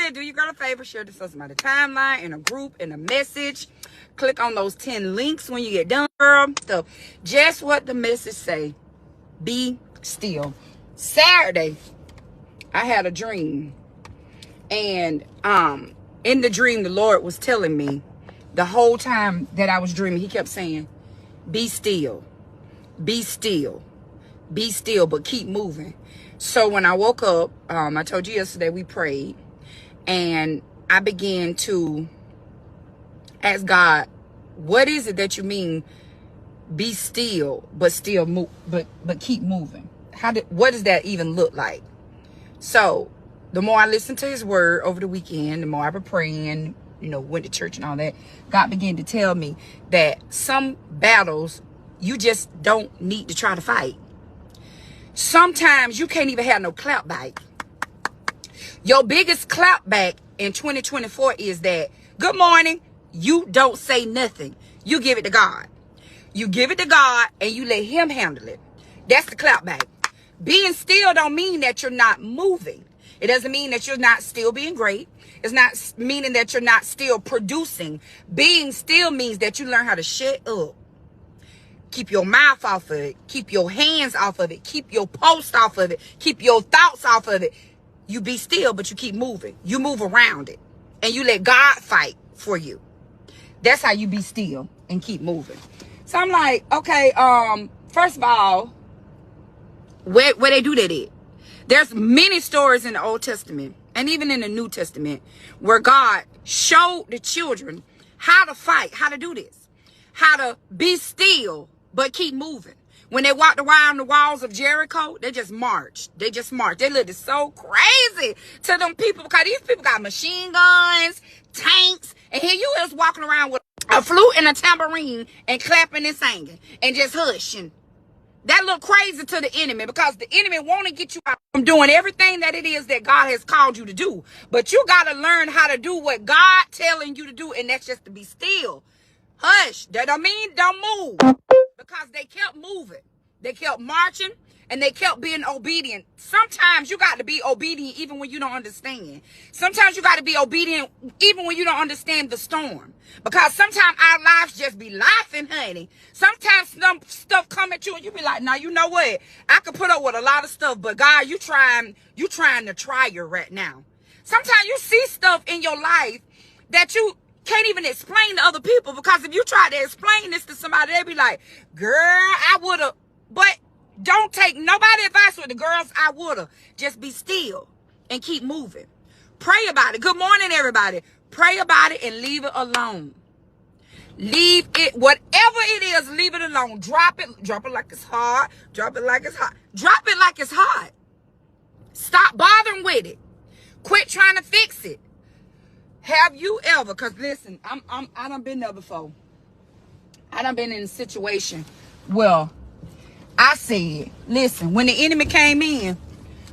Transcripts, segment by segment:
it. Do your girl a favor. Share this on somebody's timeline, in a group, in a message. Click on those 10 links when you get done, girl. So just what the message say. Be still. Saturday, I had a dream. And in the dream, the Lord was telling me the whole time that I was dreaming, he kept saying, be still, be still, be still, but keep moving. So when I woke up, I told you yesterday we prayed, and I began to ask God, what is it that you mean be still, but still move, but keep moving? What does that even look like? So the more I listened to his word over the weekend, the more I was praying, went to church and all that, God began to tell me that some battles you just don't need to try to fight. Sometimes you can't even have no clap back. Your biggest clap back in 2024 is that, good morning, you don't say nothing. You give it to God. You give it to God and you let him handle it. That's the clap back. Being still don't mean that you're not moving. It doesn't mean that you're not still being great. It's not meaning that you're not still producing. Being still means that you learn how to shut up. Keep your mouth off of it. Keep your hands off of it. Keep your post off of it. Keep your thoughts off of it. You be still, but you keep moving. You move around it. And you let God fight for you. That's how you be still and keep moving. So I'm like, okay, first of all, where they do that at? There's many stories in the Old Testament and even in the New Testament where God showed the children how to fight, how to do this, how to be still, but keep moving. When they walked around the walls of Jericho, they just marched. They looked so crazy to them people because these people got machine guns, tanks, and here you is walking around with a flute and a tambourine and clapping and singing and just hushing. That look crazy to the enemy because the enemy want to get you out from doing everything that it is that God has called you to do. But you got to learn how to do what God telling you to do, and that's just to be still. Hush. That don't mean don't move, because they kept moving. They kept marching, and they kept being obedient. Sometimes you got to be obedient even when you don't understand. Sometimes you got to be obedient even when you don't understand the storm. Because sometimes our lives just be laughing, honey. Sometimes some stuff come at you and you be like, now you know what? I could put up with a lot of stuff, but God, you trying to try you right now. Sometimes you see stuff in your life that you can't even explain to other people, because if you try to explain this to somebody, they be like, girl, I would have. But don't take nobody advice with the girls. I would have. Just be still and keep moving. Pray about it. Good morning, everybody. Pray about it and leave it alone. Leave it, whatever it is, leave it alone. Drop it like it's hard. Drop it like it's hot. Drop it like it's hot. Stop bothering with it. Quit trying to fix it. Have you ever, because listen, I done been there before. I done been in a situation where I said, listen, when the enemy came in,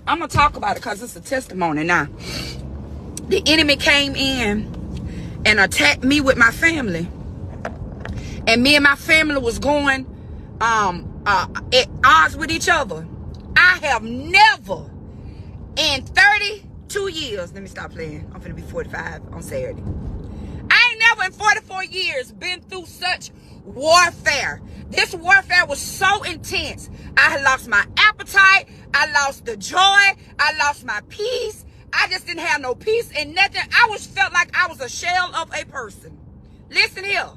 I'm going to talk about it because it's a testimony now. The enemy came in and attacked me with my family. And me and my family was going at odds with each other. I have never in 32 years, let me stop playing. I'm finna be 45 on Saturday. I ain't never in 44 years been through such warfare. This warfare was so intense. I had lost my appetite. I lost the joy. I lost my peace. I just didn't have no peace and nothing. Felt like I was a shell of a person. Listen here.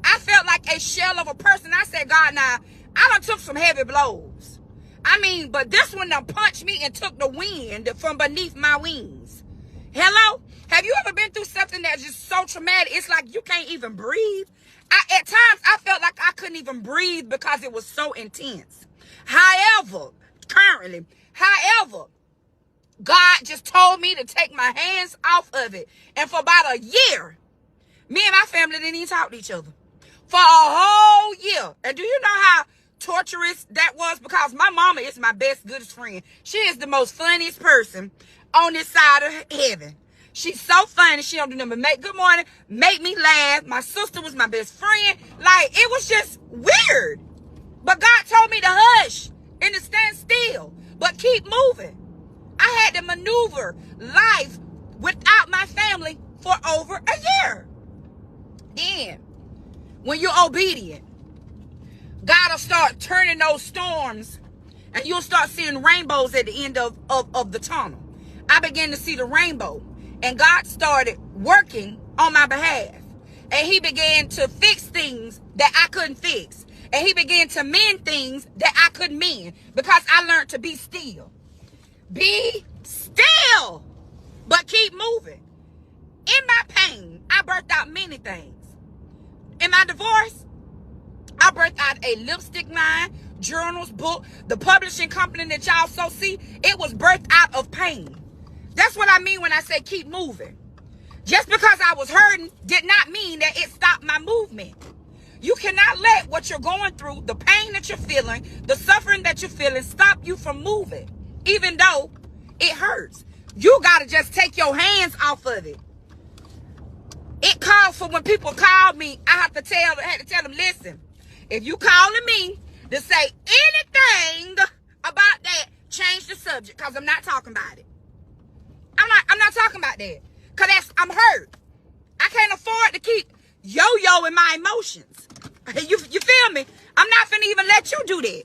I felt like a shell of a person. I said, God, now, I done took some heavy blows. But this one done punched me and took the wind from beneath my wings. Hello? Have you ever been through something that's just so traumatic? It's like you can't even breathe. At times, I felt like I couldn't even breathe because it was so intense. However, God just told me to take my hands off of it. And for about a year, me and my family didn't even talk to each other. For a whole year. And do you know how torturous that was? Because my mama is my goodest friend. She is the most funniest person on this side of heaven. She's so funny. She don't do nothing but make me laugh. My sister was my best friend. Like, it was just weird. But God told me to hush and to stand still, but keep moving. I had to maneuver life without my family for over a year. Then, when you're obedient, God will start turning those storms, and you'll start seeing rainbows at the end of the tunnel. I began to see the rainbow, and God started working on my behalf. And he began to fix things that I couldn't fix. And he began to mend things that I couldn't mend, because I learned to be still. Be still, but keep moving. In my pain, I birthed out many things. In my divorce, I birthed out a lipstick line, journals, book, the publishing company that y'all so see. It was birthed out of pain. That's what I mean when I say keep moving. Just because I was hurting did not mean that it stopped my movement. You cannot let what you're going through, the pain that you're feeling, the suffering that you're feeling, stop you from moving, even though it hurts. You got to just take your hands off of it. It calls for when people call me, I had to tell them, listen, if you calling me to say anything about that, change the subject, because I'm not talking about it. I'm not talking about that. Because I'm hurt. I can't afford to keep yo-yoing my emotions. You feel me? I'm not finna even let you do that.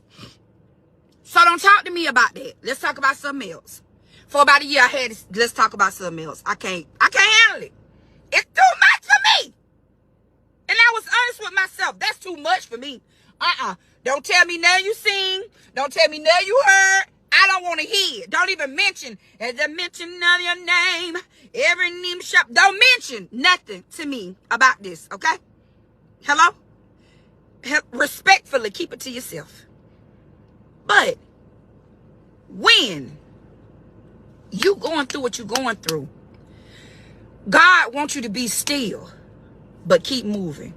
So don't talk to me about that. Let's talk about something else. For about a year, let's talk about something else. I can't handle it. It's too much for me. And I was honest with myself. That's too much for me. Don't tell me now you sing. Don't tell me now you heard. I don't want to hear it. Don't even mention. As a mention of your name, every name shop. Don't mention nothing to me about this, okay? Hello? Respectfully, keep it to yourself. But when you going through what you're going through, God wants you to be still, but keep moving.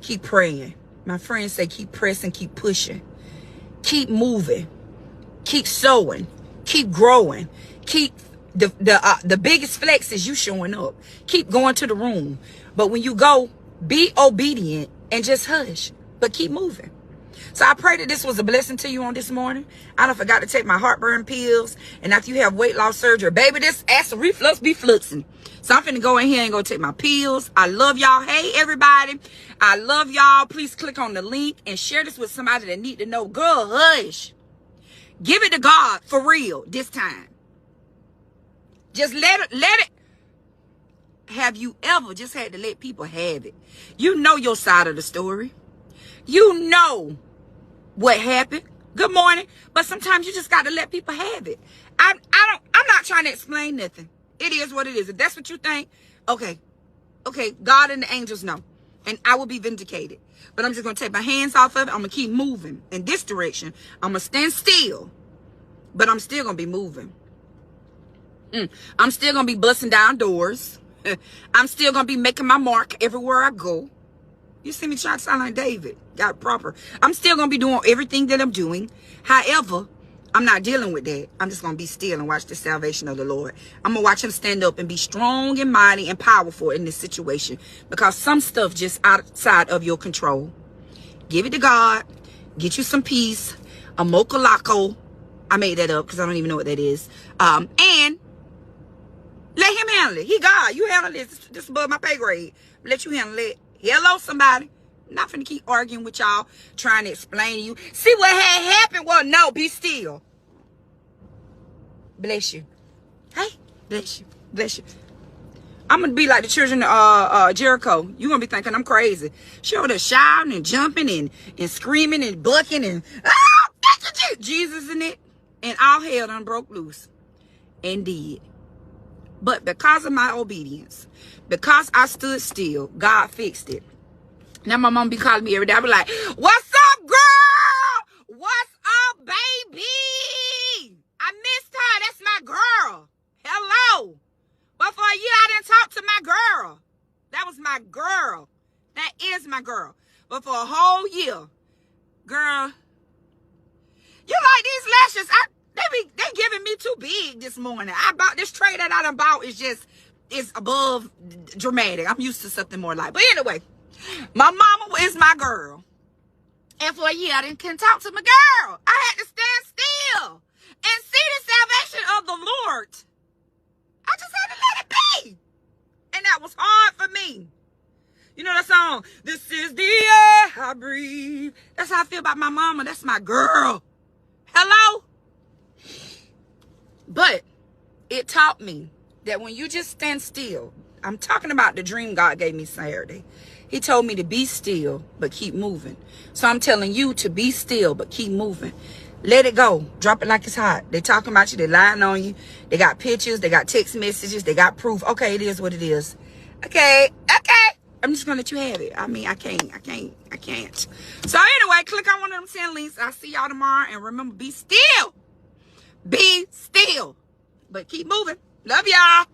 Keep praying. My friends say keep pressing, keep pushing. Keep moving. Keep sowing. Keep growing. Keep the biggest flex is you showing up. Keep going to the room. But when you go, be obedient and just hush. But keep moving. So I pray that this was a blessing to you on this morning. I done forgot to take my heartburn pills. And after you have weight loss surgery, baby, this acid reflux be fluxing. So I'm finna go in here and go take my pills. I love y'all. Hey, everybody. I love y'all. Please click on the link and share this with somebody that need to know. Girl, hush. Give it to God for real this time. Just let it. Have you ever just had to let people have it? You know your side of the story. You know what happened. Good morning. But sometimes you just got to let people have it. I'm not trying to explain nothing. It is what it is. If that's what you think, okay. Okay, God and the angels know. And I will be vindicated. But I'm just going to take my hands off of it. I'm going to keep moving in this direction. I'm going to stand still. But I'm still going to be moving. I'm still going to be busting down doors. I'm still going to be making my mark everywhere I go. You see me trying to sound like David. Got proper. I'm still going to be doing everything that I'm doing. However, I'm not dealing with that. I'm just going to be still and watch the salvation of the Lord. I'm going to watch him stand up and be strong and mighty and powerful in this situation. Because some stuff just outside of your control. Give it to God. Get you some peace. A mocha loco. I made that up because I don't even know what that is. And let him handle it. He God. You handle this. This is above my pay grade. Let you handle it. Hello, somebody. I'm not finna keep arguing with y'all, trying to explain to you. See what had happened? Well, no, be still. Bless you. Hey, bless you. Bless you. I'm gonna be like the children of Jericho. You're gonna be thinking I'm crazy. She over there shouting and jumping and screaming and bucking and Jesus in it. And all hell done broke loose. And did. But because of my obedience, because I stood still, God fixed it. Now my mom be calling me every day. I be like, what's up, girl? What's up, baby? I missed her. That's my girl. Hello. But for a year, I didn't talk to my girl. That was my girl. That is my girl. But for a whole year, girl, you like these lashes? They giving me too big this morning. I bought this tray that I done bought is above dramatic. I'm used to something more light. But anyway, my mama is my girl. And for a year, I couldn't talk to my girl. I had to stand still and see the salvation of the Lord. I just had to let it be. on. This is the air I breathe. That's how I feel about my mama. That's my girl. Hello? But it taught me that when you just stand still, I'm talking about the dream God gave me Saturday. He told me to be still, but keep moving. So I'm telling you to be still, but keep moving. Let it go. Drop it like it's hot. They talking about you. They lying on you. They got pictures. They got text messages. They got proof. Okay, it is what it is. Okay. I'm just going to let you have it. I mean, I can't. So anyway, click on one of them 10 links. I'll see y'all tomorrow. And remember, be still. Be still. But keep moving. Love y'all.